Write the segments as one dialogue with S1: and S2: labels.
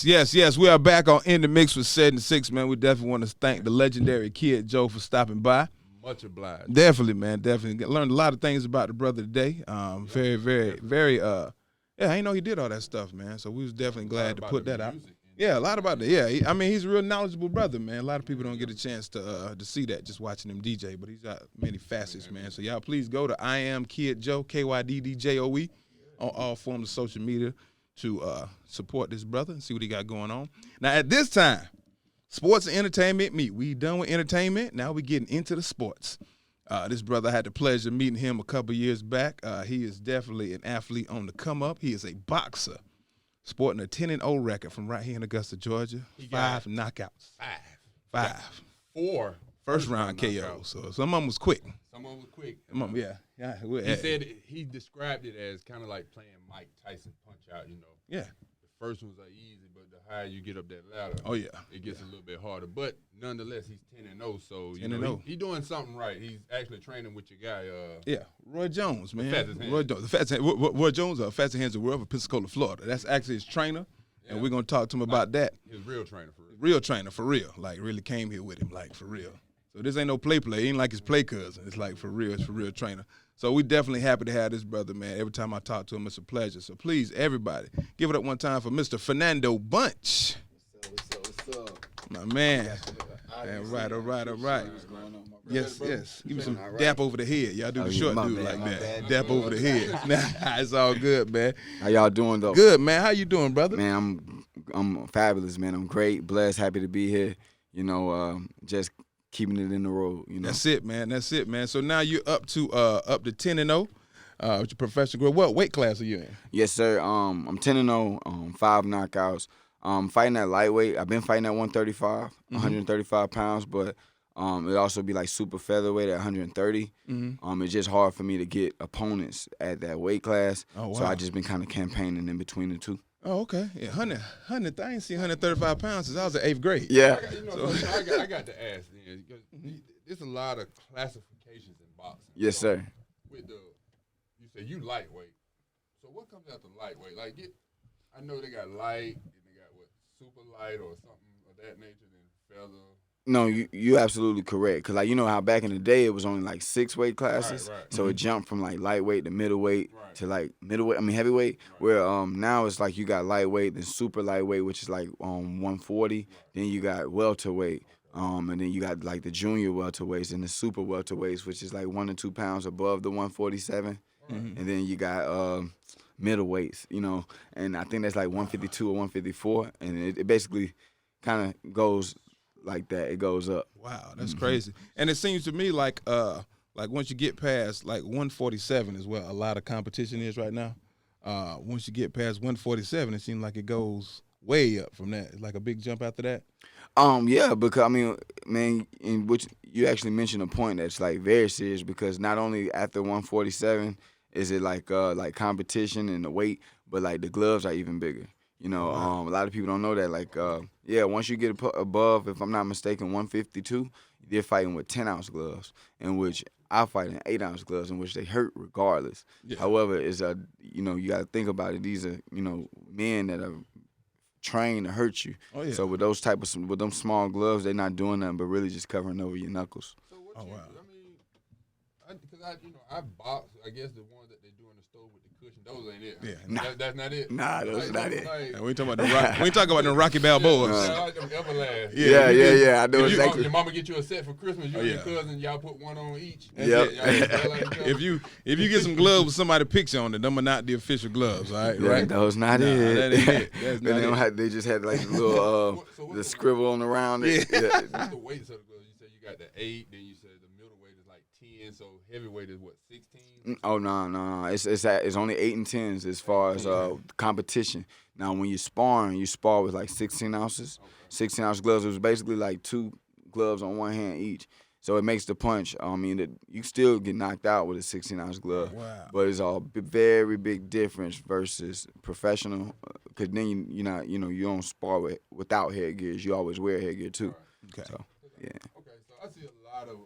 S1: Yes. We are back on In the Mix with Sedd and Six, man. We definitely want to thank the legendary Kid Joe for stopping by.
S2: Much obliged.
S1: Definitely, man. Definitely learned a lot of things about the brother today. Very. Yeah, I didn't know he did all that stuff, man. So we was definitely glad to put that out. Yeah, a lot about that. Yeah, he's a real knowledgeable brother, man. A lot of people don't get a chance to see that just watching him DJ, but he's got many facets, man. So y'all please go to I Am Kid Joe, KYDDJOE, on all forms of social media to support this brother and see what he got going on. Now at this time, sports and entertainment meet. We done with entertainment. Now we getting into the sports. This brother, I had the pleasure of meeting him a couple years back. He is definitely an athlete on the come up. He is a boxer, sporting a 10-0 record from right here in Augusta, Georgia. 5 knockouts. Five.
S2: 4
S1: First round KO. So some of them was quick.
S2: Some of them was quick.
S1: Yeah.
S2: He said he described it as kind of like playing Mike Tyson Punch Out.
S1: Yeah.
S2: The first ones are easy, but the higher you get up that ladder, it gets a little bit harder. But nonetheless, he's 10-0, so he's doing something right. He's actually training with your guy.
S1: Roy Jones, man.
S2: Roy
S1: Jones, Fast Hands of the World of Pensacola, Florida. That's actually his trainer, and we're gonna talk to him about that.
S2: His real trainer, for real.
S1: Real trainer, for real. Like really came here with him, like for real. So this ain't no play. He ain't like his play cousin. It's like for real. It's for real trainer. So we definitely happy to have this brother, man. Every time I talk to him, it's a pleasure. So please, everybody, give it up one time for Mr. Fernando Bunch.
S3: What's up?
S1: My man. All right. Yes. Give me some dap over the head. Y'all do the short dude like that. Dap over the head. Nah, it's all good, man.
S3: How y'all doing, though?
S1: Good, man. How you doing, brother?
S3: Man, I'm fabulous, man. I'm great, blessed, happy to be here. Just keeping it in the road.
S1: That's it, man. So now you're up to 10-0 with your professional career. What weight class are you in?
S3: Yes, sir. I'm 10-0, 5 knockouts. Fighting at lightweight. I've been fighting at 135, 135 pounds, but it also be like super featherweight at 130. It's just hard for me to get opponents at that weight class.
S1: Oh, wow.
S3: So I just been kind of campaigning in between the two.
S1: Oh, okay. Yeah, 100. I ain't seen 135 pounds since I was in 8th grade.
S3: Yeah.
S2: I got to ask, because there's a lot of classifications in boxing.
S3: Yes, sir.
S2: You say you lightweight. So what comes after lightweight? I know they got light, and they got super light or something of that nature, then feather.
S3: No, you absolutely correct. Cause how back in the day it was only like 6 weight classes,
S2: right.
S3: So it jumped from like lightweight to middleweight to like heavyweight. Where now it's like you got lightweight, then super lightweight, which is like 140. Then you got welterweight, and then you got like the junior welterweights and the super welterweights, which is like 1 to 2 pounds above the 147. And then you got middleweights, and I think that's like 152 or 154, and it basically kind of goes like that. It goes up.
S1: Wow, that's crazy. And it seems to me like once you get past like 147 is where a lot of competition is right now. Once you get past 147, it seems like it goes way up from that. It's like a big jump after that.
S3: Yeah, because man, in which you actually mentioned a point that's like very serious, because not only after 147 is it like competition and the weight, but like the gloves are even bigger. A lot of people don't know that. Once you get above, if I'm not mistaken, 152, they're fighting with 10-ounce gloves, in which I fight in 8-ounce gloves, in which they hurt regardless. Yeah. However, you got to think about it. These are men that are trained to hurt you.
S1: Oh, yeah.
S3: So with with them small gloves, they're not doing nothing but really just covering over your knuckles.
S2: So what I box. I guess the ones that they do in the store with the cushion, those ain't it.
S3: Yeah,
S2: that's not it.
S3: Nah, those not it.
S1: We ain't talking about the Rocky Balboas.
S2: I like them Everlast.
S3: Yeah. I know exactly.
S2: Your mama get you a set for Christmas. You and your cousin, y'all put one on each.
S3: Yep.
S1: If you get some gloves with somebody's picture on it, them are not the official gloves. All right,
S3: yeah,
S1: right.
S3: Those not it.
S1: That ain't it. That's not it.
S3: They just had like the little the scribble on around it.
S2: What's the weights of the gloves? You said you got the 8, then you said the middleweight is like 10, so heavyweight is what, 16?
S3: Oh no. It's only 8 and 10s as far as competition. Now when you're sparring, you spar with like 16 ounces. Okay. 16-ounce gloves. It was basically like 2 gloves on one hand each. So it makes the punch. You still get knocked out with a 16-ounce glove.
S1: Wow.
S3: But it's a very big difference versus professional. Because then you don't spar without headgears. You always wear headgear too.
S1: Okay.
S3: So yeah.
S2: Okay, so I see a lot of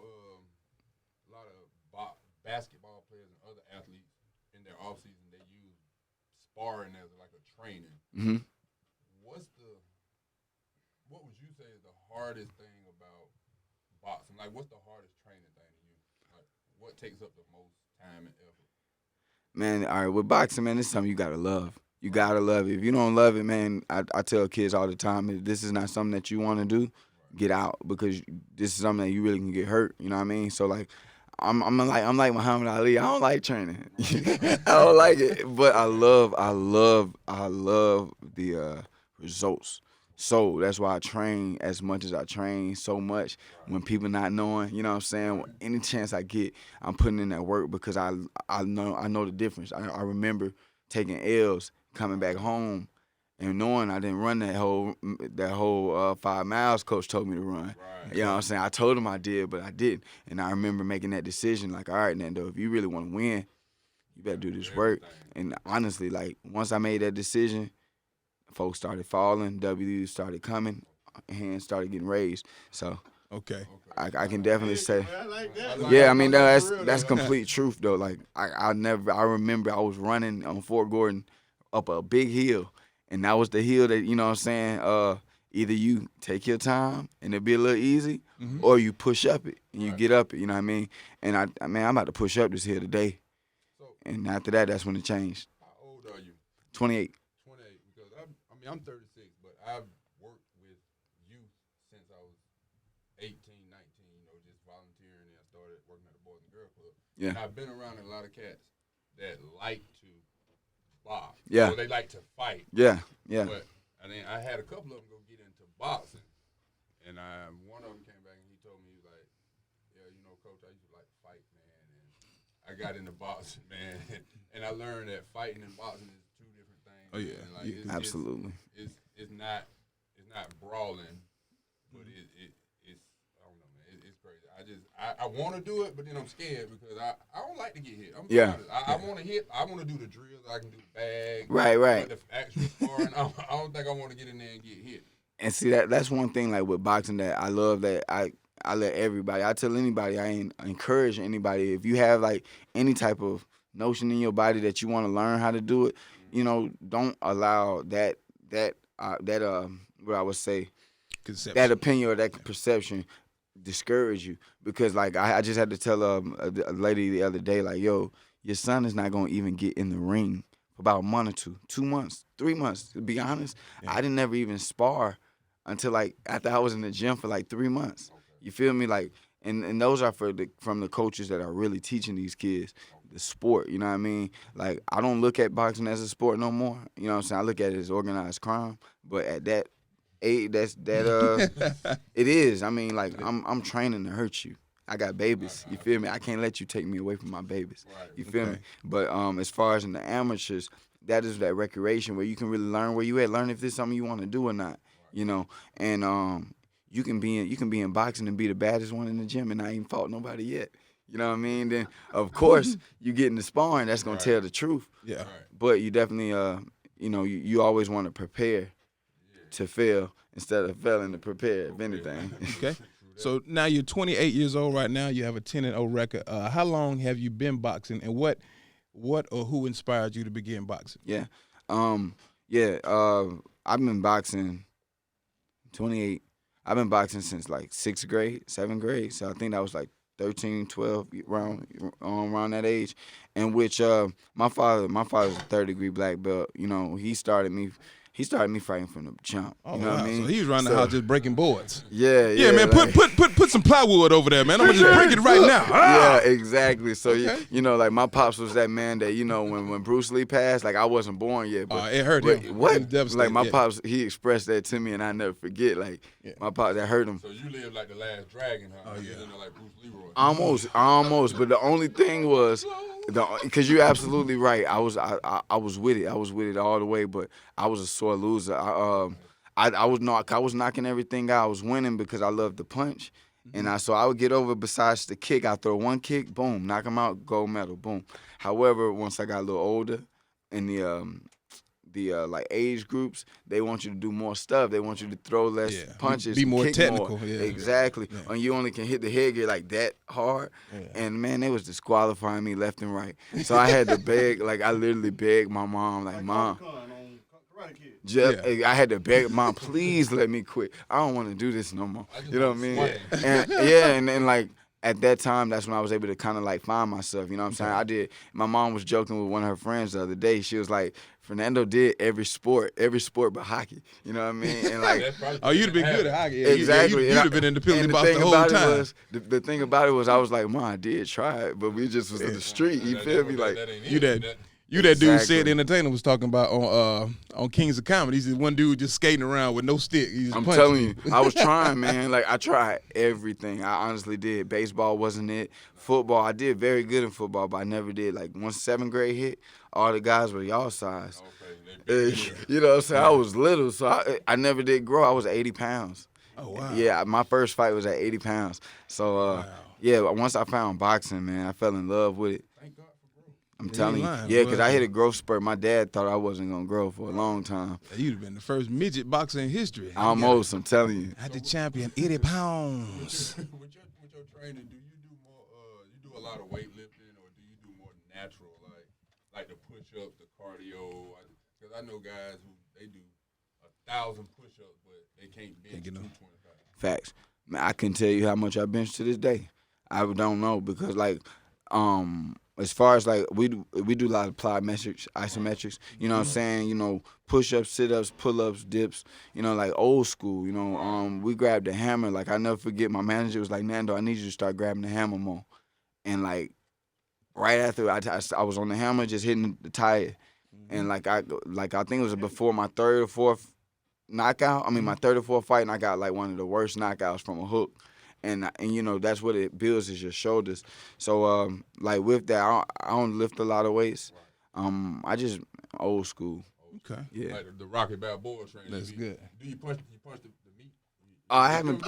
S2: basketball players and other athletes in their offseason, they use sparring as like a training.
S3: Mm-hmm.
S2: What's the hardest thing about boxing? Like, what's the hardest training thing to you? Like, what takes up the most time and effort?
S3: Man, all right, with boxing, man, this is something you gotta love. You gotta love it. If you don't love it, man, I tell kids all the time, if this is not something that you want to do, get out, because this is something that you really can get hurt. You know what I mean? So like, I'm like Muhammad Ali. I don't like training. I don't like it, but I love the results. So that's why I train as much as I train so much. When people not knowing, you know what I'm saying? Any chance I get, I'm putting in that work, because I know the difference. I remember taking L's, coming back home, and knowing I didn't run that whole 5 miles coach told me to run. Right. You know what I'm saying? I told him I did, but I didn't. And I remember making that decision, like, all right, Nando, if you really want to win, you better do this work. And honestly, like, once I made that decision, folks started falling, W's started coming, hands started getting raised. So
S1: okay,
S3: I can definitely say, yeah, I mean that's complete truth though. Like I remember I was running on Fort Gordon up a big hill, and that was the hill that, you know what I'm saying, either you take your time and it'll be a little easy, or you push up it and you get up it. You know what I mean? And I'm about to push up this hill today, and after that, that's when it changed.
S2: How old are you?
S3: 28.
S2: I'm 36, but I've worked with youth since I was 18, 19, just volunteering, and I started working at the Boys and Girls Club.
S3: Yeah.
S2: And I've been around a lot of cats that like to box.
S3: Yeah.
S2: So they like to fight.
S3: Yeah.
S2: But I had a couple of them go get into boxing, and one of them came back and he told me, he was like, yeah, Coach, I used to like to fight, man, and I got into boxing, man, and I learned that fighting and boxing is two different things.
S1: Oh yeah,
S2: like,
S3: absolutely.
S2: It's not brawling, but it's I don't know, man. It's crazy. I want to do it, but then I'm scared because I don't like to get hit. I'm honest. I want to hit. I want to do the drills. I can do the bag.
S3: Right.
S2: But the actual sparring, I don't think I want to get in there and get hit.
S3: And see, that's one thing, like, with boxing, that I love, that I let everybody, I tell anybody, I encourage anybody, if you have like any type of notion in your body that you want to learn how to do it, don't allow that what I would say, that opinion or that perception discourage you. Because like I just had to tell a lady the other day, like, yo, your son is not gonna even get in the ring for about a month or 2 months, 3 months. To be honest, I didn't never even spar until like after I was in the gym for like 3 months. You feel me? Like, and those are from the coaches that are really teaching these kids the sport. You know what I mean? Like, I don't look at boxing as a sport no more. You know what I'm saying? I look at it as organized crime. But at that age, it is. I mean, like, I'm training to hurt you. I got babies. You feel me? I can't let you take me away from my babies. You feel me? But as far as in the amateurs, that is that recreation where you can really learn where you at, learn if this is something you want to do or not. And you can be in boxing and be the baddest one in the gym and not even fought nobody yet. You know what I mean? Then of course you get in the sparring, that's gonna tell the truth.
S1: Yeah. Right.
S3: But you definitely you always want to prepare to fail instead of failing to prepare, if anything.
S1: Okay. So now you're 28 years old right now. You have a 10-0 record. How long have you been boxing, and what or who inspired you to begin boxing?
S3: Yeah. I've been boxing 28. I've been boxing since like 6th grade, 7th grade. So I think that was like 13, 12, around that age. And which my father's a third-degree black belt. He started me fighting from the jump.
S1: Oh,
S3: you know what I mean?
S1: So he was around the house just breaking boards.
S3: Yeah,
S1: man. Like, put some plywood over there, man. I'm gonna just break it right now.
S3: Yeah, exactly. So like my pops was that man that when Bruce Lee passed, like I wasn't born yet. But
S1: it hurt him.
S3: What? Like my pops, he expressed that to me, and I never forget. Like my pops, that hurt him.
S2: So you lived like the last dragon, huh? Oh yeah. Like Bruce Leroy.
S3: Almost. But the only thing was, because you're absolutely right. I was with it. I was with it all the way, but I was a sore loser. I was knocking everything out. I was winning because I loved to punch, and so I would get over. Besides the kick, I throw one kick, boom, knock him out, gold medal, boom. However, once I got a little older, and the like age groups, they want you to do more stuff. They want you to throw less punches,
S1: be more
S3: kick
S1: technical.
S3: More.
S1: Yeah.
S3: Exactly. Yeah. And you only can hit the headgear like that hard. Yeah. And man, they was disqualifying me left and right. So I had to beg. Like I literally begged my mom, like, Mom. I had to beg Mom, please let me quit. I don't want to do this no more. You know what I mean? And then like at that time, that's when I was able to kind of like find myself. You know what I'm saying? My mom was joking with one of her friends the other day. She was like, Fernando did every sport but hockey. You know what I mean? And like,
S1: you'd have been good at hockey. Yeah,
S3: exactly.
S1: You'd have been in the penalty box the whole time.
S3: The thing about it was, I was like, Mom, I did try it, but we just was in the street. You feel me? Like
S1: You that dude said the entertainer was talking about on Kings of Comedy. He's one dude just skating around with no stick.
S3: I'm telling you, I was trying, man. Like I tried everything. I honestly did. Baseball wasn't it. Football, I did very good in football, but I never did. Like once 7th grade hit, all the guys were y'all size. Okay, you know what I'm saying? I was little, so I never did grow. I was 80 pounds.
S1: Oh wow.
S3: Yeah, my first fight was at 80 pounds. So yeah, once I found boxing, man, I fell in love with it. I'm telling you. Yeah, because I hit a growth spurt. My dad thought I wasn't going to grow for a long time.
S1: You'd have been the first midget boxer in history.
S3: Almost, I'm telling you.
S1: I had the champion 80 pounds.
S2: With your training, do you do more, you do a lot of weightlifting, or do you do more natural, like the push-ups, the cardio? Because I know guys who, they do 1,000 push-ups, but they can't bench 225.
S3: Facts. Man, I can tell you how much I bench to this day. I don't know because, like, as far as like we do a lot of plyometrics, isometrics, you know what I'm saying? You know, push-ups, sit-ups, pull-ups, dips, you know, like old school, you know. We grabbed the hammer. Like I never forget, my manager was like, Nando, I need you to start grabbing the hammer more. And like right after I was on the hammer just hitting the tire. And I think it was before my third or fourth knockout. I mean my third or fourth fight, and I got like one of the worst knockouts from a hook. And you know, that's what it builds is your shoulders. So like with that, I don't lift a lot of weights. I just old school.
S1: Okay.
S2: Yeah. Like the Rocky Balboa training.
S1: That's good.
S2: Do you punch the meat?
S3: I haven't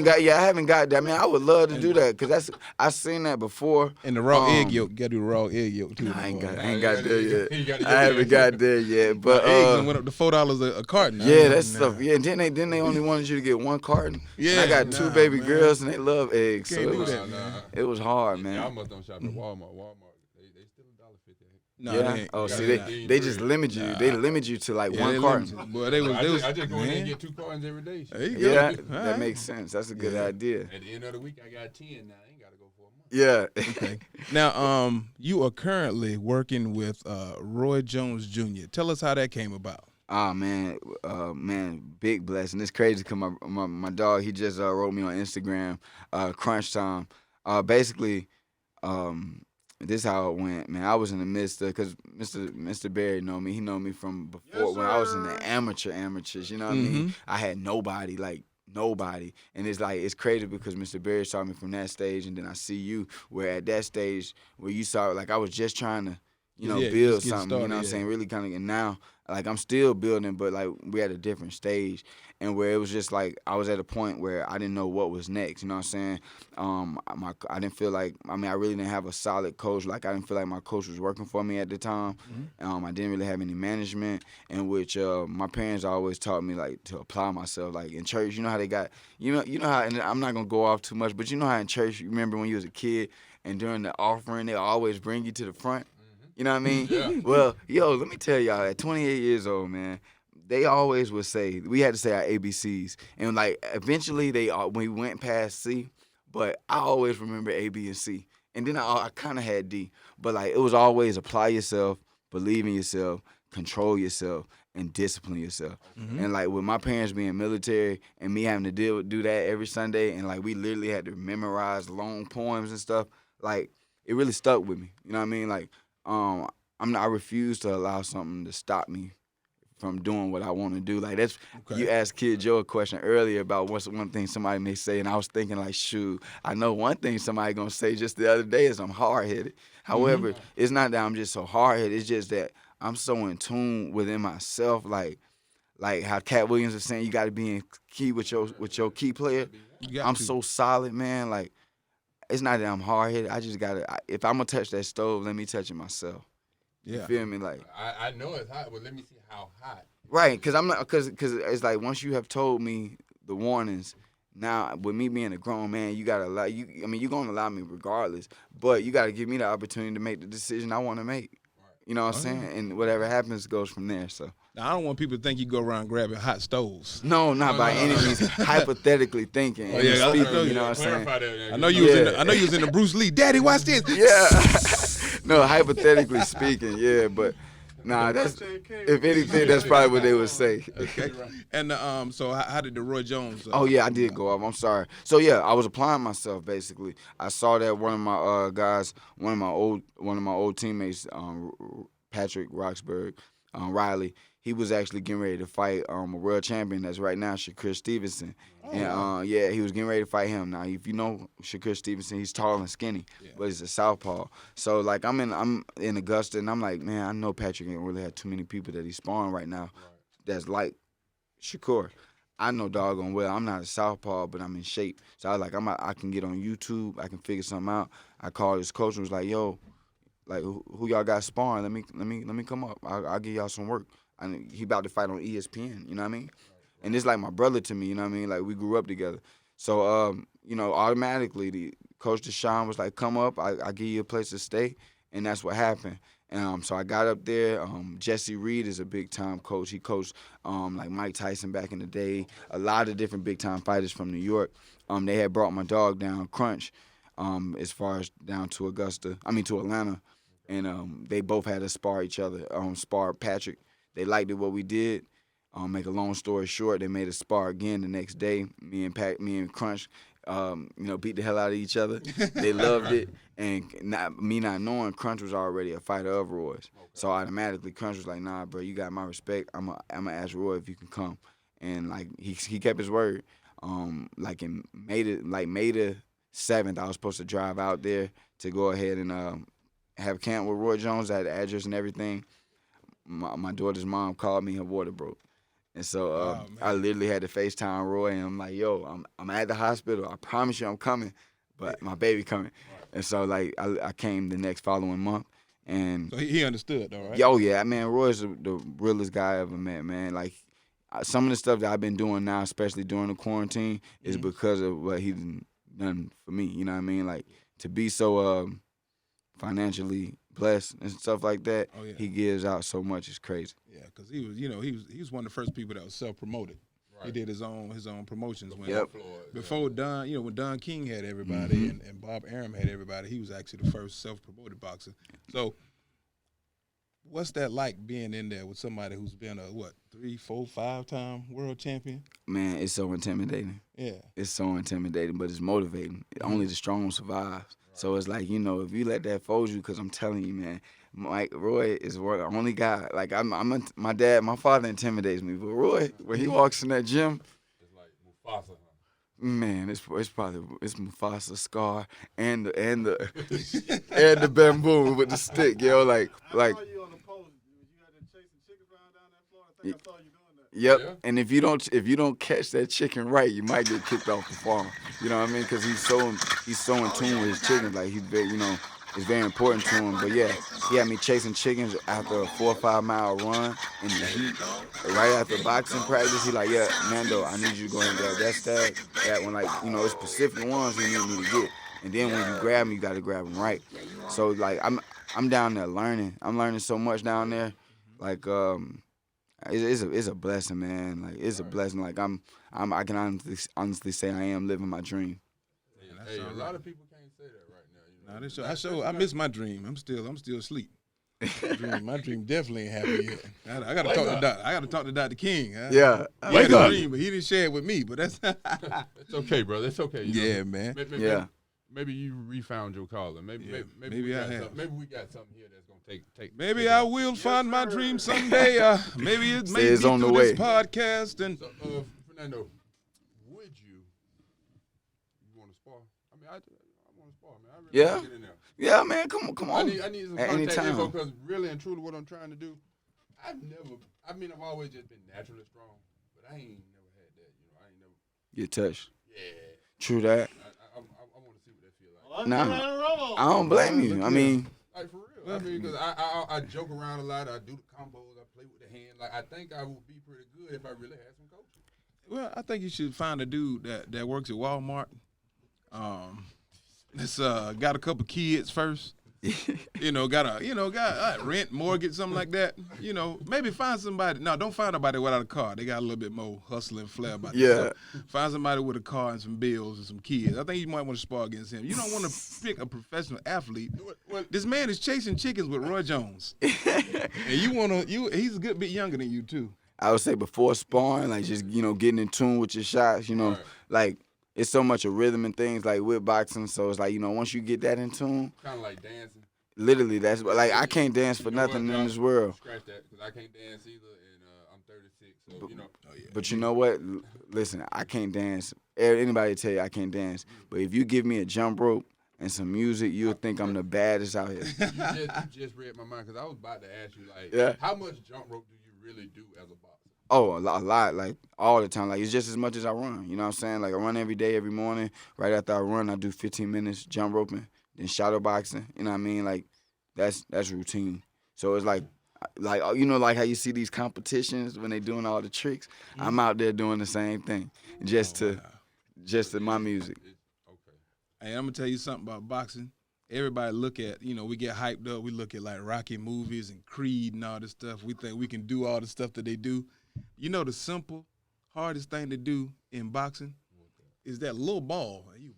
S3: got that. I mean, I would love to do that because I've seen that before.
S1: And the raw egg yolk, you gotta do the raw egg yolk too.
S3: I ain't got there yet. I haven't got there yet. But
S1: eggs went up to $4 a carton.
S3: Yeah, that stuff. Yeah, then they only wanted you to get one carton. Yeah, and I got two baby girls and they love eggs. So it was hard, man.
S2: Y'all must don't shop at Walmart. They still $1.50.
S3: No, yeah. Oh, see, they just limit you. They limit you to like one carton.
S1: Boy,
S2: I just go in there and get 2 cartons every day.
S1: There you go.
S3: Yeah, that makes sense. That's a good idea.
S2: At the end of the week, I got 10 now. I ain't got to go for a month.
S3: Yeah.
S1: Okay. Now, you are currently working with Roy Jones Jr. Tell us how that came about.
S3: Man, big blessing. It's crazy because my dog, he just wrote me on Instagram, Crunch Time. Basically, this is how it went, man. I was in the midst of, because Mr. Barry know me. He know me from before when I was in the amateurs, you know what I mean? I had nobody. And it's crazy because Mr. Barry saw me from that stage, and then I see you, where at that stage where you saw, like, I was just trying to, build something, started, you know what I'm saying? Really kind of, and now, like, I'm still building, but, like, we're at a different stage, and where it was just, like, I was at a point where I didn't know what was next, you know what I'm saying? I didn't feel like, I really didn't have a solid coach. Like, I didn't feel like my coach was working for me at the time. I didn't really have any management, in which my parents always taught me, like, to apply myself. Like, in church, you know how they got, you know how, and I'm not going to go off too much, but you know how in church, you remember when you was a kid, and during the offering, they always bring you to the front? You know what I mean?
S2: Yeah.
S3: Well, let me tell y'all, at 28 years old, man, they always would say, we had to say our ABCs. And, like, eventually we went past C, but I always remember A, B, and C. And then I kind of had D. But, like, it was always apply yourself, believe in yourself, control yourself, and discipline yourself. And, like, with my parents being military and me having to do that every Sunday, and, like, we literally had to memorize long poems and stuff, like, it really stuck with me. You know what I mean? Like, I refuse to allow something to stop me from doing what I want to do. Like, that's, you asked Kid Joe a question earlier about what's one thing somebody may say, and I was thinking, like, shoot, I know one thing somebody gonna say just the other day is I'm hard-headed. However, it's not that I'm just so hard-headed, it's just that I'm so in tune within myself, like how Cat Williams was saying, you gotta be in key with your key player. I'm so solid, man, like, it's not that I'm hard-headed. I just gotta, if I'm gonna touch that stove, let me touch it myself. You feel me? Like,
S2: I know it's hot, but let me see how hot.
S3: Right, because it's like once you have told me the warnings, now with me being a grown man, you gotta allow you're gonna allow me regardless, but you gotta give me the opportunity to make the decision I want to make. You know what I'm saying? And whatever happens goes from there. So.
S1: Now, I don't want people to think you go around grabbing hot stoves.
S3: No, not by any means. Hypothetically thinking and speaking, you know what I'm saying?
S1: I know you was in the Bruce Lee. Daddy, watch this.
S3: Yeah. No, hypothetically speaking, yeah, but nah, that's if anything, that's probably what they would say.
S1: Okay. And so how did the Roy Jones?
S3: Oh yeah, I did go up. I'm sorry. So yeah, I was applying myself basically. I saw that one of my guys, one of my old teammates, Patrick Roxburgh, Riley. He was actually getting ready to fight a world champion that's right now, Shakur Stevenson. And yeah, he was getting ready to fight him. Now, if you know Shakur Stevenson, he's tall and skinny, but he's a southpaw. So like I'm in Augusta, and I'm like, man, I know Patrick ain't really have too many people that he's sparring right now that's like Shakur. I know doggone well I'm not a southpaw, but I'm in shape. So I was like, I can get on YouTube, I can figure something out. I called his coach and was like, yo, like who y'all got sparring? Let me come up. I'll give y'all some work. He about to fight on ESPN, you know what I mean? And it's like my brother to me, you know what I mean? Like, we grew up together. So, you know, automatically, Coach Deshaun was like, come up, I give you a place to stay, and that's what happened. And so I got up there. Jesse Reed is a big-time coach. He coached like Mike Tyson back in the day, a lot of different big-time fighters from New York. They had brought my dog down, Crunch, as far as down to Atlanta. And they both had to spar each other, spar Patrick. They liked it what we did. Make a long story short, they made a spar again the next day. Me and Crunch, beat the hell out of each other. They loved it, and not knowing Crunch was already a fighter of Roy's. Okay. So automatically Crunch was like, "Nah, bro, you got my respect. I'm gonna ask Roy if you can come." And like he kept his word. Like in May the 7th, I was supposed to drive out there to go ahead and have camp with Roy Jones. I had the address and everything. My daughter's mom called me, her water broke. And so I literally had to FaceTime Roy, and I'm like, yo, I'm at the hospital. I promise you I'm coming, but my baby coming. And so, like, I came the next following month. And
S1: so he understood, though, right?
S3: Oh, yeah. Man, Roy's the realest guy I ever met, man. Like, some of the stuff that I've been doing now, especially during the quarantine, is because of what he's done for me. You know what I mean? Like, to be so financially blessed and stuff like that, he gives out so much. It's crazy.
S1: Yeah, because he was one of the first people that was self-promoted. Right. He did his own promotions before Don. You know, when Don King had everybody and Bob Arum had everybody, he was actually the first self-promoted boxer. So, what's that like being in there with somebody who's been a 3, 4, 5-time world champion?
S3: Man, it's so intimidating.
S1: Yeah, it's
S3: so intimidating, but it's motivating. Only the strong survives. So it's like, if you let that fold you, because I'm telling you, man, Roy is the only guy. Like, my father intimidates me, but Roy, when he walks in that gym,
S2: it's like Mufasa.
S3: Man, it's Mufasa, Scar, and the and the bamboo with the stick, yo. Like.
S4: I saw you on the post. You had them chasing chickens around down that floor. I think I saw you doing that.
S3: Yep. Yeah. And if you don't catch that chicken right, you might get kicked off the farm. You know what I mean? Because he's so in tune with his chickens. Like, he's very, it's very important to him. But yeah, he had me chasing chickens after a 4 or 5 mile run in the heat. Right after boxing practice, he like, yeah, Nando, I need you to go ahead and grab that stag. That one, like, it's specific ones you need me to get. And then when you grab them, you got to grab them right. So like, I'm down there learning. I'm learning so much down there. Like, it's a blessing, man. Like, it's a blessing. Like, I can honestly say I am living my dream.
S2: Hey, a lot of people can't say that right
S1: now. I miss my dream. I'm still asleep. My dream definitely ain't happened yet. I gotta talk to Dr. I gotta talk to Dr. King. He had a dream, but he didn't share it with me. But that's
S2: it's okay, brother. It's okay.
S1: Man.
S2: Maybe you refound your calling. Maybe I have. Maybe we got something here that's gonna take.
S1: Maybe I will find my dream someday. Maybe it may be through this podcast. And
S2: Fernando, would you want to spar? I mean, I want to spar, man. I really want to get in there.
S3: Yeah, man, come on.
S2: I need some contact info, because really and truly what I'm trying to do, I've always just been naturally strong, but I ain't never had that, I ain't never.
S3: Get touched.
S2: Yeah.
S3: True that.
S2: I want to see what that feel like.
S3: Nah, I don't blame you. I mean.
S2: Like, for real. I mean, because I joke around a lot. I do the combos. I play with the hand. Like, I think I would be pretty good if I really had some coaching.
S1: Well, I think you should find a dude that works at Walmart. That's got a couple kids first. got rent, mortgage, something like that. Maybe find somebody. No, don't find nobody without a car. They got a little bit more hustle and flair about
S3: Yeah.
S1: themselves. Find somebody with a car and some bills and some kids. I think you might want to spar against him. You don't want to pick a professional athlete. This man is chasing chickens with Roy Jones, and he's a good bit younger than you too.
S3: I would say before sparring, like just getting in tune with your shots.
S2: Right.
S3: Like it's so much of rhythm and things like with boxing. So it's like once you get that in tune,
S2: Kind of like dancing.
S3: literally that's like I can't dance for nothing in this world.
S2: Scratch that, because I can't dance either, and I'm 36, so
S3: But you know what? Listen, I can't dance. Anybody tell you I can't dance, but if you give me a jump rope and some music, you'll think I'm the baddest out here.
S2: You just read my mind, because I was about to ask you, like,
S3: Yeah.
S2: how much jump rope do you really do as a boxer?
S3: Oh, a lot, like all the time. Like it's just as much as I run. You know what I'm saying? Like I run every day, every morning. Right after I run, I do 15 minutes jump roping, then shadow boxing. You know what I mean? Like that's routine. So it's like like how you see these competitions when they doing all the tricks. I'm out there doing the same thing, just to my music.
S2: Okay.
S1: Hey, I'm gonna tell you something about boxing. Everybody look at, we get hyped up. We look at like Rocky movies and Creed and all this stuff. We think we can do all the stuff that they do. The simple, hardest thing to do in boxing is that little ball. You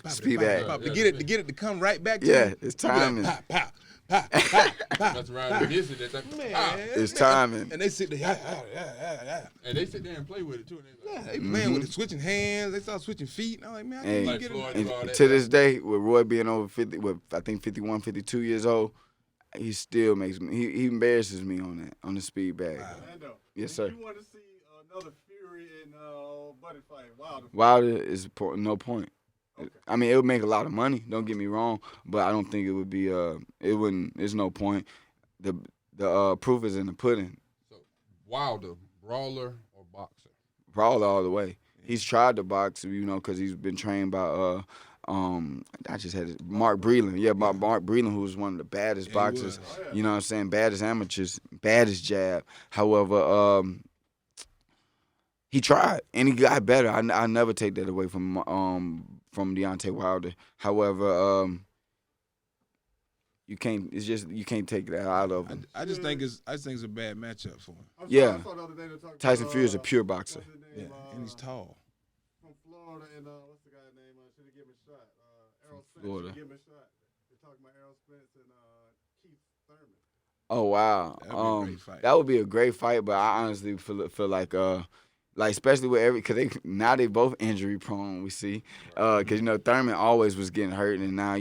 S3: Speed back.
S1: to get it to come right back to
S3: Yeah,
S1: you.
S3: it's timing.
S1: Pop, pop, pop, pop, pop.
S2: That's right. And this is that thing.
S1: Man,
S3: It's timing.
S1: And they sit there,
S2: And they sit there and play with it too. And they like,
S1: they playing with it, switching hands. They start switching feet. And I'm like, man, I can't
S3: Hey.
S1: even
S2: Like
S1: get
S2: Floyd
S1: it.
S2: and all
S3: And
S2: that.
S3: to this day, with Roy being over 50, I think 51, 52 years old, he still makes me. He embarrasses me on the speed bag.
S4: Fernando,
S3: Yes,
S4: if
S3: sir.
S4: you want to see another Fury and Buddy fight, Wilder.
S3: Wilder is no point.
S4: Okay.
S3: I mean, it would make a lot of money. Don't get me wrong, but I don't think it would be. It wouldn't. There's no point. The proof is in the pudding.
S2: So, Wilder, brawler or boxer?
S3: Brawler all the way. He's tried to box, because he's been trained by I just had it, Mark Breland. Yeah, by Mark Breland, who was one of the baddest boxers.
S4: was. Oh, yeah.
S3: You know what I'm saying? Baddest amateurs, baddest jab. However, he tried and he got better. I never take that away from Deontay Wilder. However, you can't. It's just you can't take that out of him.
S1: I just think it's a bad matchup for him.
S4: I'm
S3: Yeah.
S4: I saw the other day they talked
S3: Tyson
S4: about,
S3: Fury is a pure boxer.
S4: what's his
S1: Yeah,
S4: name,
S1: and he's tall.
S4: From Florida, and what's the guy's name? Should have given him a shot. Errol Spence
S3: Florida.
S4: should give him a shot. They're talking about Errol Spence and Keith Thurman.
S3: Oh wow,
S1: That'd be a great fight.
S3: that would be a great fight. But I honestly feel like especially with because they both injury prone. We see because Thurman always was getting hurt, and now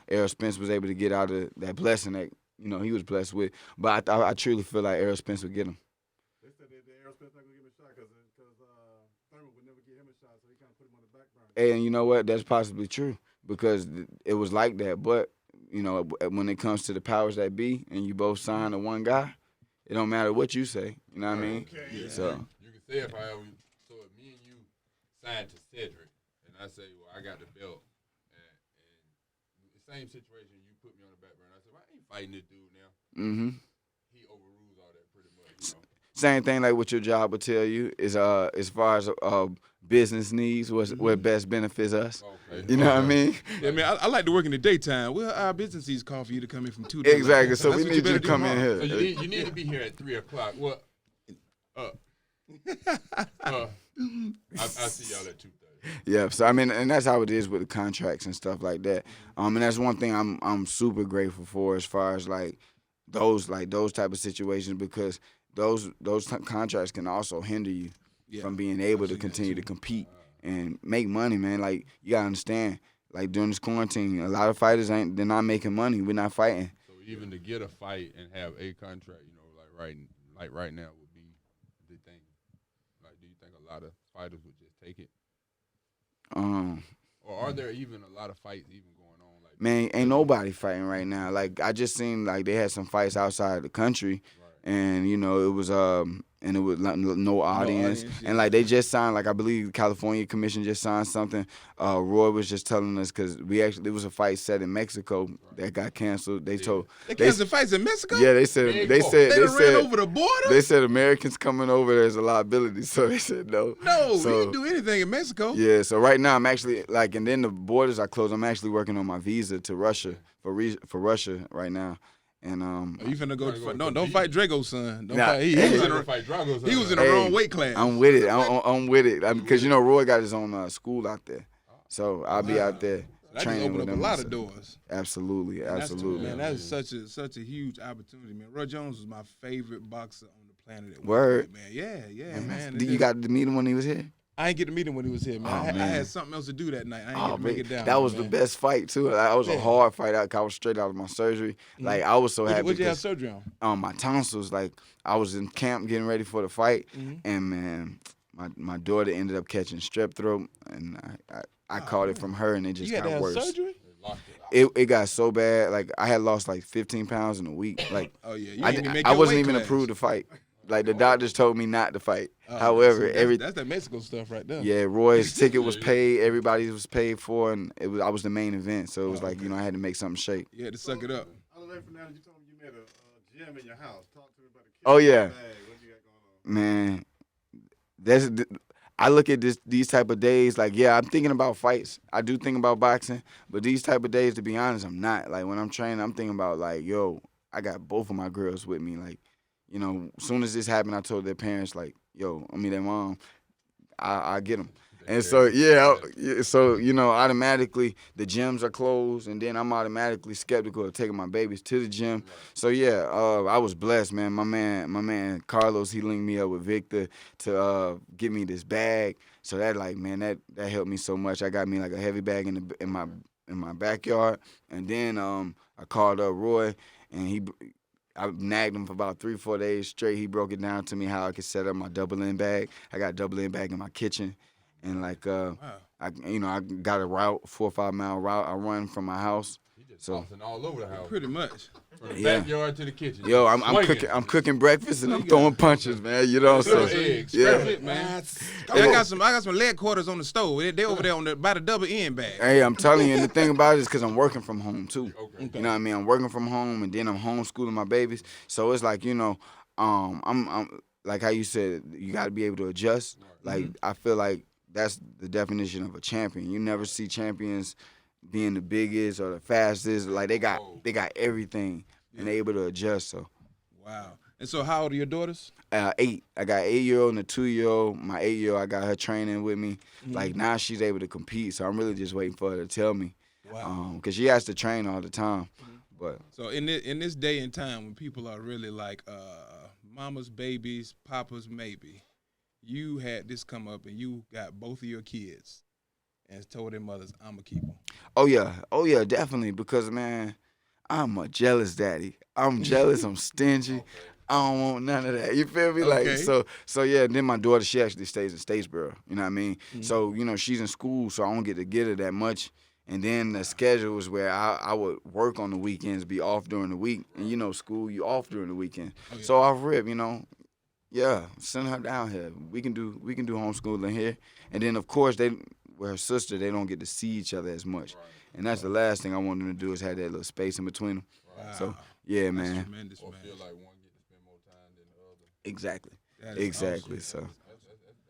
S3: Errol Spence was able to get out of that blessing that he was blessed with. But I truly feel like Errol Spence would get him.
S4: They said that Errol Spence not gonna give him a shot because Thurman would never give him a shot, so he kind of put him on the back burner.
S3: And you know what? That's possibly true because it was like that. But when it comes to the powers that be, and you both sign to one guy, it don't matter what you say. You know what I mean?
S4: Okay. Yeah.
S3: So.
S2: You can say it however. So if me and you signed to Cedric, and I say, well, I got the belt, and the same situation, you put me on the back burner. I said, well, I ain't fighting this dude now.
S3: Mm-hmm.
S2: He overrules all that pretty much.
S3: Same thing like what your job would tell you is as far as business needs, what best benefits us.
S2: Okay.
S3: You know what I mean?
S1: Yeah, man, I like to work in the daytime. Well, our business needs call for you to come in from 2 to
S3: Exactly.
S1: 11.
S3: So
S1: That's
S3: we
S1: what
S3: need
S1: better
S3: you to
S1: do
S3: come in
S1: tomorrow.
S2: So
S3: here.
S2: you need to be here at 3:00. Well, I see y'all at 2:30.
S3: Yeah. So I mean, and that's how it is with the contracts and stuff like that. And that's one thing I'm super grateful for as far as like those type of situations because those contracts can also hinder you from being able to continue to compete and make money, man. Like you gotta understand, like during this quarantine, a lot of fighters they're not making money. We're not fighting.
S2: So even to get a fight and have a contract, like right now would be the thing. Like, do you think a lot of fighters would just take it, or are there even a lot of fights even going on? Like,
S3: Man, ain't nobody fighting right now. Like I just seen like they had some fights outside the country,
S2: right.
S3: and it was and it was like no audience.
S1: audience, yeah.
S3: And like they just signed, like I believe the California Commission just signed something. Roy was just telling us because there was a fight set in Mexico that got canceled. They told
S1: They canceled fights in Mexico?
S3: yeah, they said
S2: Big
S3: they
S2: boy.
S3: said
S1: They
S3: they
S1: done ran
S3: said
S1: over the border?
S3: they said Americans coming over there's a liability, so they said no.
S1: No,
S3: so,
S1: we didn't do anything in Mexico.
S3: Yeah, so right now I'm actually like, and then the borders are closed. I'm actually working on my visa to Russia for Russia right now, and
S1: Oh, you finna go?
S2: Gotta go
S1: No,
S2: to
S1: don't
S2: the
S1: fight Drago's son. Don't
S3: Nah,
S1: fight. He
S3: hey,
S1: was in
S2: Gotta
S1: the,
S2: fight Drago's
S1: he was in
S2: son.
S1: the
S3: Hey,
S1: wrong weight class.
S3: I'm with it. I'm with it because you know Roy got his own school out there, so I'll be out there
S1: That just
S3: training
S1: opened
S3: with
S1: up a
S3: him.
S1: lot of doors.
S3: Absolutely,
S1: That's
S3: absolutely.
S1: man, that is such a huge opportunity, man. Roy Jones was my favorite boxer on the planet. At one
S3: Word.
S1: point, man. Yeah,
S3: And
S1: man.
S3: you got to meet him when he was here.
S1: I didn't get to meet him when he was here, man.
S3: Oh,
S1: I
S3: man.
S1: had something else to do that night. I didn't get
S3: Oh,
S1: to make
S3: man,
S1: it down.
S3: that was
S1: man.
S3: the best fight too. That was a
S1: Yeah.
S3: hard fight. I was straight out of my surgery. Like I was so happy.
S1: What'd you have
S3: because,
S1: surgery on?
S3: my tonsils. Like I was in camp getting ready for the fight,
S1: Mhm.
S3: and man, my daughter ended up catching strep throat, and I caught it from her, and it just
S1: You had to
S3: got
S1: have
S3: worse.
S1: surgery?
S3: It got so bad. Like I had lost like 15 pounds in a week. Like
S1: Oh yeah, you
S3: I,
S1: didn't make
S3: I
S1: your
S3: wasn't
S1: weight
S3: even
S1: class.
S3: approved to fight. Like the doctors told me not to fight.
S1: Oh,
S3: However,
S1: see, that's that Mexico stuff right there.
S3: yeah, Roy's ticket was paid. Everybody was paid for, and I was the main event. So it was like I had to make something shake.
S1: You had to suck it up.
S4: Other than Fernando, you told me you made a gym in your house. Talk to me about the kitchen.
S3: Oh, yeah.
S4: Bag. What you got going on?
S3: Man, I look at these type of days like, yeah, I'm thinking about fights. I do think about boxing, but these type of days, to be honest, I'm not. Like when I'm training, I'm thinking about like, yo, I got both of my girls with me. Like, you know, as soon as this happened, I told their parents like, yo, their mom, I get them. And so, so, you know, automatically the gyms are closed, and then I'm automatically skeptical of taking my babies to the gym. So, yeah, I was blessed, man. My man Carlos, he linked me up with Victor to get me this bag. So that, like, man, that helped me so much. I got me, like, a heavy bag in my backyard. And then I called up Roy, and I nagged him for about 3-4 days straight. He broke it down to me how I could set up my double-end bag. I got a double-end bag in my kitchen. And like, I got a route, 4 or 5 mile route. I run from my house.
S2: He just
S3: So
S2: boxing all over the house.
S1: Pretty much.
S2: From the
S3: Yeah.
S2: backyard to the kitchen.
S3: yo,
S2: Just swinging.
S3: I'm cooking breakfast and I'm throwing punches, man. You know what I'm
S2: Little
S3: saying?
S2: eggs.
S3: Yeah.
S1: That's it, man. I got some leg quarters on the stove. They over there by the double end bag.
S3: Hey, I'm telling you, and the thing about it is because I'm working from home too.
S2: Okay.
S3: You know what I mean? I'm working from home, and then I'm homeschooling my babies. So it's like, you know, I'm like how you said, you got to be able to adjust. Like I feel like that's the definition of a champion. You never see champions being the biggest or the fastest. Like they got everything, and they able to adjust. So
S1: Wow. And so how old are your daughters?
S3: 8. I got 8-year-old and a 2-year-old. My 8-year-old, I got her training with me. Like now she's able to compete. So I'm really just waiting for her to tell me.
S1: Wow.
S3: Because she has to train all the time. But
S1: So in this day and time when people are really like mama's babies, papa's maybe, you had this come up and you got both of your kids and told their mothers, I'm going to keep them.
S3: oh yeah, definitely. Because man, I'm a jealous daddy. I'm jealous. I'm stingy. I don't want none of that. You feel me? Like
S1: Okay.
S3: so yeah. Then my daughter, she actually stays in Statesboro. You know what I mean? So you know she's in school, so I don't get to get her that much. And then the schedule was where I would work on the weekends, be off during the week, and you know school, you off during the weekend. So off rip, you know, yeah, send her down here. We can do homeschooling here, and then of course with her sister, they don't get to see each other as much, and that's the last thing I want them to do is have that little space in between them.
S1: Wow.
S3: So yeah,
S1: That's
S3: man,
S1: tremendous,
S2: Or
S1: man.
S2: feel like one get to spend more time than the other.
S3: exactly,
S1: That is
S3: exactly.
S1: awesome.
S3: So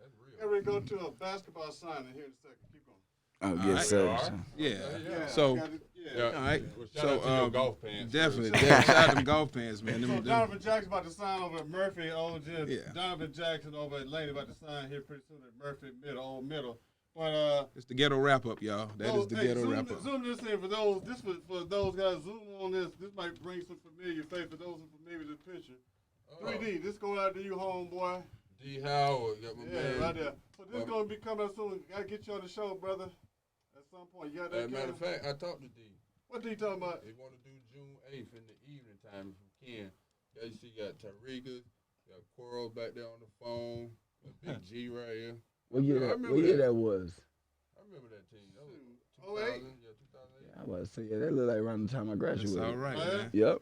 S2: That's real.
S4: We're going to go to a basketball signing here in a second. Keep going.
S3: yes
S1: right.
S3: sir.
S2: All right.
S3: So.
S1: Yeah.
S4: Yeah,
S1: So,
S4: you got it.
S2: Yeah.
S1: all right.
S2: Well, shout
S1: So,
S2: out to your golf pants.
S1: definitely. Shout out to them golf pants, man.
S4: So
S1: Them-
S4: Donovan Jackson about to sign over at Murphy, old gym.
S1: Yeah.
S4: Donovan Jackson over at Lane about to sign here pretty soon at Murphy, old middle. But
S1: it's the ghetto wrap up, y'all. That is the ghetto
S4: zoom,
S1: wrap up.
S4: Zoom this in for those. For those guys. Zoom on this. This might bring some familiar face for those who familiar with this picture. 3D. This go out to you, homeboy.
S2: D. Howard, got my
S4: Yeah,
S2: man.
S4: right there. So this gonna be coming out soon. Gotta get you on the show, brother. At some point, you got that.
S2: As a matter of fact, I talked to D.
S4: What D talking about?
S2: They want to do June 8th in the evening time if we can. Yeah, you see, got Tarika, got Coral back there on the phone, got Big G right here.
S3: What year?
S2: I remember
S3: What year
S2: that.
S3: that was?
S2: I remember that team. That was
S4: 08?
S2: 2000, yeah, 2008.
S3: I was say yeah, that looked like around the time I
S1: That's
S3: graduated.
S1: all right,
S4: Oh, yeah?
S1: man.
S3: Yep.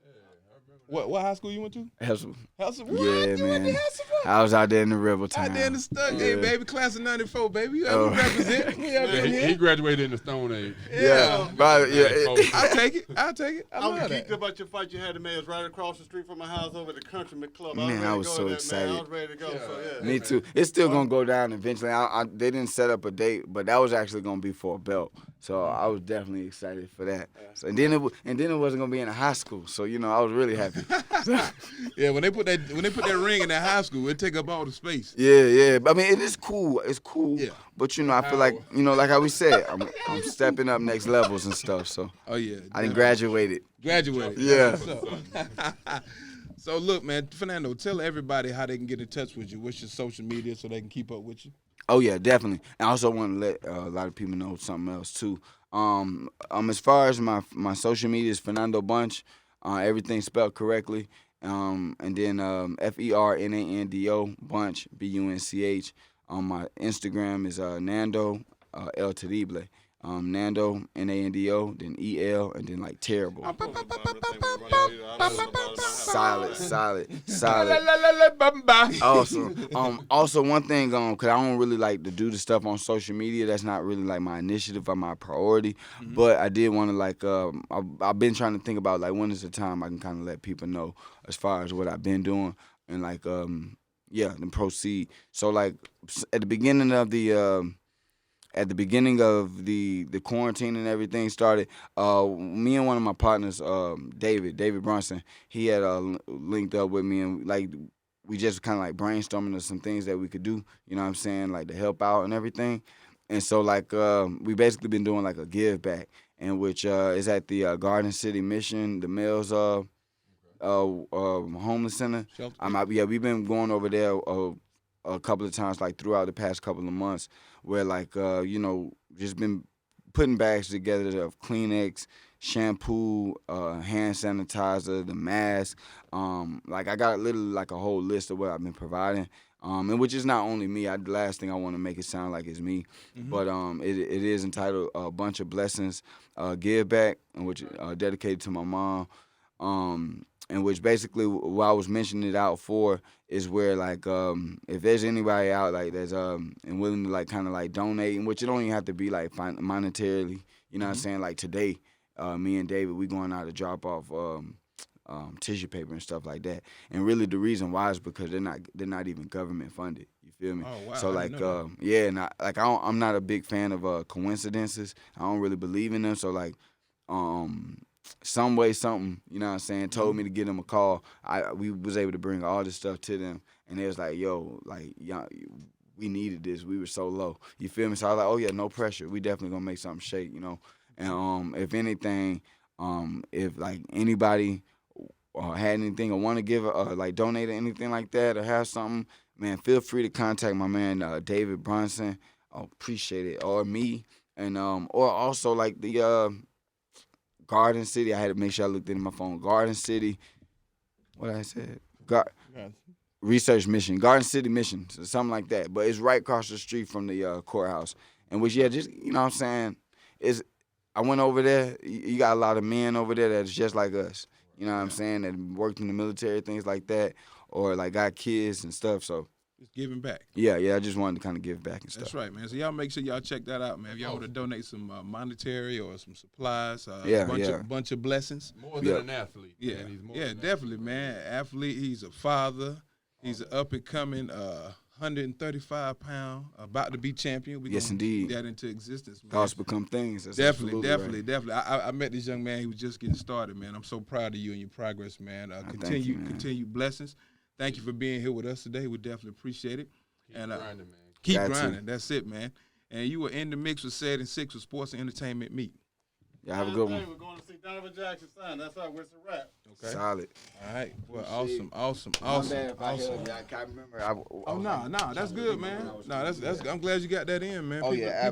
S2: Yeah, I remember
S1: What high school you went to?
S3: Hustle.
S1: Hustle. What?
S3: Yeah,
S1: You went
S3: man.
S1: to Hustle?
S3: I was out there in the river
S1: Out
S3: town.
S1: there in the stuck,
S3: Yeah.
S1: hey baby, class of '94, baby. You ever
S3: Oh.
S1: represent? We up in
S2: He
S1: here.
S2: graduated in the Stone Age.
S3: Yeah, but yeah.
S1: I'll take it. I
S4: I was
S1: love
S4: geeked
S1: that.
S4: about your fight you had to make. It was right across the street from my house over at the Countryman Club.
S3: Man, I was
S4: ready to
S3: so
S4: go to that,
S3: excited.
S4: Man. I was ready to go. So yeah.
S3: Me too. It's still gonna go down eventually. They didn't set up a date, but that was actually gonna be for a belt. So I was definitely excited for that. So and then it wasn't gonna be in a high school. So I was really happy.
S1: Yeah, when they put that ring in that high school, it take up all the space.
S3: Yeah. I mean, it is cool. It's cool.
S1: Yeah.
S3: But I feel like like how we said, I'm stepping up next levels and stuff. So
S1: Oh yeah.
S3: I done graduated.
S1: Graduated.
S3: Yeah.
S1: That's what's up. So look, man, Fernando, tell everybody how they can get in touch with you. What's your social media so they can keep up with you?
S3: Oh yeah, definitely. I also want to let a lot of people know something else too. As far as my social media is Fernando Bunch, everything spelled correctly. And then Fernando Bunch Bunch. My Instagram is Nando El Terrible. Nando Nando, then EL, and then like terrible. Solid. Awesome. Also one thing, cause I don't really like to do the stuff on social media. That's not really like my initiative or my priority. Mm-hmm. But I did want to I've been trying to think about like when is the time I can kind of let people know as far as what I've been doing and like then proceed. So like at the beginning of the quarantine and everything started, me and one of my partners, David Brunson, he had linked up with me and like we just kind of like brainstorming of some things that we could do, you know what I'm saying, like to help out and everything. And so like we basically been doing like a give back, and which is at the Garden City Mission, the males homeless center. We've been going over there a couple of times like throughout the past couple of months, where like just been putting bags together of Kleenex, shampoo, hand sanitizer, the mask. Like I got literally like a whole list of what I've been providing. And which is not only me. The last thing I want to make it sound like it's me, but it is entitled A Bunch of Blessings Give Back, and which dedicated to my mom. And which basically what I was mentioning it out for is where like if there's anybody out like that's and willing to like kind of like donate, and which it don't even have to be like monetarily, you know what I'm saying? Like today, me and David, we going out to drop off tissue paper and stuff like that. And really the reason why is because they're not even government funded. You feel me?
S1: Oh wow.
S3: So like I'm not a big fan of coincidences. I don't really believe in them. So like some way, something, you know what I'm saying, told me to give them a call. We was able to bring all this stuff to them, and they was like, yo, like, we needed this. We were so low. You feel me? So I was like, oh, yeah, no pressure. We definitely going to make something shake, you know. And if anything, if, like, anybody had anything or want to give, like, donate or anything like that or have something, man, feel free to contact my man, David Bronson. I appreciate it. Or me. And or also, like, the Garden City. I had to make sure I looked into my phone. Garden City. What I said? Research Mission. Garden City Mission. So something like that. But it's right across the street from the courthouse. And which, just, you know what I'm saying? I went over there. You got a lot of men over there that's just like us. You know what I'm saying? That worked in the military, things like that. Or like got kids and stuff. So
S1: Just giving back.
S3: Yeah, I just wanted to kind of give back and stuff.
S1: That's right, man. So y'all make sure y'all check that out, man. If y'all want to donate some monetary or some supplies, bunch of blessings.
S2: More than an athlete.
S1: Yeah,
S2: man. He's more
S1: yeah,
S2: than
S1: definitely, man. Athlete. He's a father. He's an up and coming 135-pound, about to be champion. We're
S3: Yes,
S1: gonna
S3: indeed.
S1: Put that into existence, man.
S3: Thoughts become things. That's
S1: Definitely. I met this young man. He was just getting started, man. I'm so proud of you and your progress, man. Continue blessings. Thank you for being here with us today. We definitely appreciate it.
S2: Keep grinding, man.
S1: Keep grinding. That's it, man. And you were in the mix with Sedd and 6 with Sports and Entertainment Meet.
S3: Yeah, have a good one.
S4: We're going to see Donovan Jackson sign. That's how it's a wrap.
S1: Okay.
S3: Solid.
S1: All right. Well, awesome.
S3: I can't remember.
S1: No, that's good, man. No, that's. I'm glad you got that in, man.
S3: Oh, yeah,